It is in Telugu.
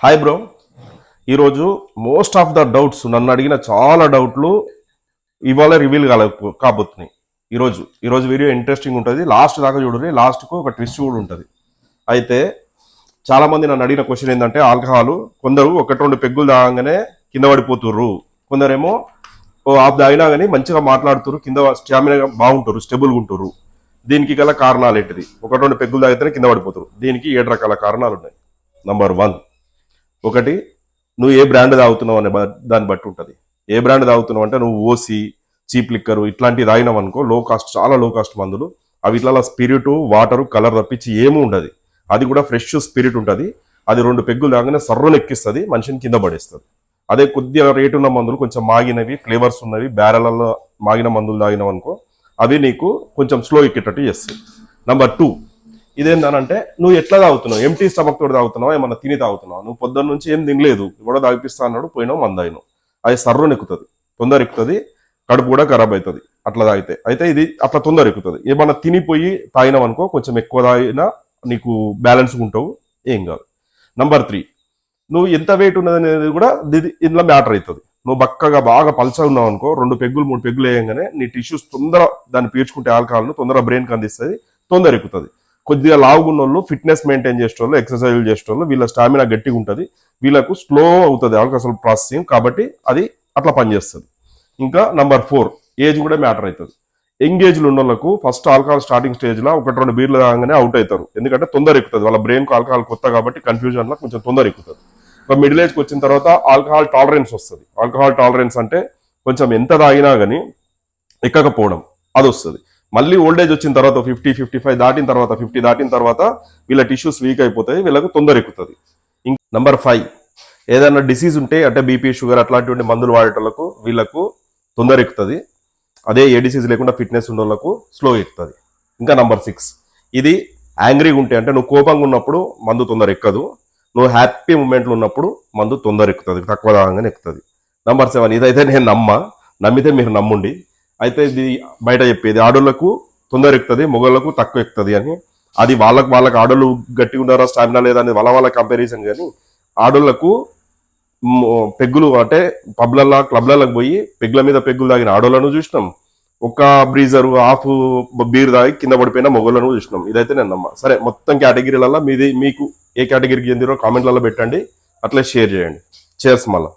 Hi bro. ఈరోజు మోస్ట్ ఆఫ్ ద డౌట్స్ నన్ను అడిగిన చాలా డౌట్లు ఇవాళ రివీల్ కాబోతున్నాయి. ఈరోజు వీడియో ఇంట్రెస్టింగ్ ఉంటుంది. లాస్ట్ దాకా చూడండి. లాస్ట్కు ఒక ట్విస్ట్ కూడా ఉంటుంది. అయితే చాలామంది నన్ను అడిగిన క్వశ్చన్ ఏంటంటే, ఆల్కహాల్ కొందరు ఒకటి రెండు పెగ్గులు తాగంగానే కింద పడిపోతుర్రు, కొందరేమో ఆఫ్ తాగినా కానీ మంచిగా మాట్లాడుతున్నారు, కింద స్టామినా బాగుంటారు, స్టెబుల్గా ఉంటారు. దీనికి గల కారణాలు ఏంటిది? ఒకటి రెండు పెగ్గులు తాగితేనే కింద పడిపోతారు. దీనికి 7 రకాల కారణాలు ఉన్నాయి. నంబర్ 1, ఒకటి, నువ్వు ఏ బ్రాండ్ తాగుతున్నావు అనే దాన్ని బట్టి ఉంటుంది. ఏ బ్రాండ్ తాగుతున్నావు అంటే, నువ్వు ఓసి, చీప్ లిక్కర్ ఇట్లాంటివి తాగినావు అనుకో, చాలా లో కాస్ట్ మందులు అవి. ఇట్లా స్పిరిట్, వాటర్, కలర్ తప్పించి ఏమీ ఉండదు. అది కూడా ఫ్రెష్ స్పిరిట్ ఉంటుంది. అది 2 పెగ్గులు తాగానే సర్రను ఎక్కిస్తుంది, మనిషిని కింద పడేస్తుంది. అదే కొద్దిగా రేటు ఉన్న మందులు, కొంచెం మాగినవి, ఫ్లేవర్స్ ఉన్నవి, బ్యారెలలో మాగిన మందులు తాగినావు అనుకో, అవి నీకు కొంచెం స్లో ఎక్కేటట్టు చేస్తాయి. నంబర్ 2, ఇదేంటనంటే, నువ్వు ఎట్లా తాగుతున్నావు? ఎంటీ స్టమక్ తోటి తాగుతున్నావు, ఏమన్నా తిని తాగుతున్నావు? నువ్వు పొద్దున్న నుంచి ఏం తినలేదు, కూడా తాగిపిస్తా అన్నాడు, పోయినావు మందాయినావు, అది సర్రను ఎక్కుతుంది, తొందర ఎక్కుతుంది, కడుపు కూడా ఖరాబ్ అవుతుంది అట్లా తాగితే. అయితే ఇది అట్లా తొందర ఎక్కుతుంది. ఏమన్నా తినిపోయి తాగినావు అనుకో, కొంచెం ఎక్కువ తాగినా నీకు బ్యాలెన్స్గా ఉంటావు, ఏం కాదు. నంబర్ 3, నువ్వు ఎంత వెయిట్ ఉన్నది అనేది కూడా ఇందులో మ్యాటర్ అవుతుంది. నువ్వు బక్కగా బాగా పల్చగా ఉన్నావు అనుకో, 2 పెగ్గులు 3 పెగ్గులు వేయంగానే నీ టిష్యూస్ తొందర దాన్ని పీల్చుకుంటే ఆల్కహాల్ను తొందర బ్రెయిన్కి అందిస్తుంది, తొందర ఎక్కుతుంది. కొద్దిగా లావుగున్న వాళ్ళు, ఫిట్నెస్ మెయింటైన్ చేసేటోళ్ళు, ఎక్సర్సైజ్ చేసేటోళ్ళు, వీళ్ళ స్టామినా గట్టిగా ఉంటుంది, వీళ్ళకు స్లో అవుతుంది ఆల్కహాల్ ప్రాసెసింగ్, కాబట్టి అది అట్లా పనిచేస్తుంది. ఇంకా నంబర్ 4, ఏజ్ కూడా మ్యాటర్ అవుతుంది. యంగ్ ఏజ్లో ఉన్న వాళ్ళకు ఫస్ట్ ఆల్కహాల్ స్టార్టింగ్ స్టేజ్లో 1-2 బీర్లు తాగానే అవుట్ అవుతారు, ఎందుకంటే తొందర ఎక్కుతుంది, వాళ్ళ బ్రెయిన్కు ఆల్కహాల్ కొత్త కాబట్టి కన్ఫ్యూజన్లో కొంచెం తొందర ఎక్కుతుంది. మిడిల్ ఏజ్కి వచ్చిన తర్వాత ఆల్కహాల్ టాలరెన్స్ వస్తుంది. ఆల్కహాల్ టాలరెన్స్ అంటే కొంచెం ఎంత తాగినా కానీ ఎక్కకపోవడం, అది వస్తుంది. మళ్ళీ ఓల్డేజ్ వచ్చిన తర్వాత 50-55 దాటిన తర్వాత, 50 దాటిన తర్వాత వీళ్ళ టిష్యూస్ వీక్ అయిపోతాయి, వీళ్ళకు తొందర ఎక్కుతుంది. నంబర్ 5, ఏదైనా డిసీజ్ ఉంటే అంటే బీపీ, షుగర్ అట్లాంటి మందులు వాడేటోళ్ళకు వీళ్ళకు తొందర ఎక్కుతుంది. అదే ఏ డిసీజ్ లేకుండా ఫిట్నెస్ ఉన్న వాళ్ళకు స్లో ఎక్కుతుంది. ఇంకా నంబర్ 6, ఇది యాంగ్రీగా ఉంటే, అంటే నువ్వు కోపంగా ఉన్నప్పుడు మందు తొందర ఎక్కదు, నువ్వు హ్యాపీ మూమెంట్లో ఉన్నప్పుడు మందు తొందర ఎక్కుతుంది, తక్కువ దాగానే ఎక్కుతుంది. నంబర్ 7, ఇదైతే నేను నమ్మితే మీరు నమ్ముండి. అయితే ఇది బయట చెప్పేది, ఆడోళ్లకు తొందర ఎక్కుతుంది, మొగోళ్లకు తక్కువ ఎక్కుతుంది అని. అది వాళ్ళకి ఆడోళ్ళు గట్టిగా ఉన్నారా, స్టామినా లేదా అనేది వాళ్ళ కంపారిజన్. కానీ ఆడోళ్లకు పెగ్గులు అంటే పబ్లల్లో, క్లబ్లకు పోయి పెగ్గుల మీద పెగ్గులు తాగిన ఆడోళ్లను చూసినాం, ఒక బ్రీజర్ హాఫ్ బీర్ తాగి కింద పడిపోయిన మొగోళ్లను చూసినాం. ఇదైతే నేను నమ్మ. సరే, మొత్తం కేటగిరీలలో మీకు ఏ కేటగిరీకి చెందిరో కామెంట్లలో పెట్టండి, అట్లే షేర్ చేయండి. చేర్స్ మళ్ళా.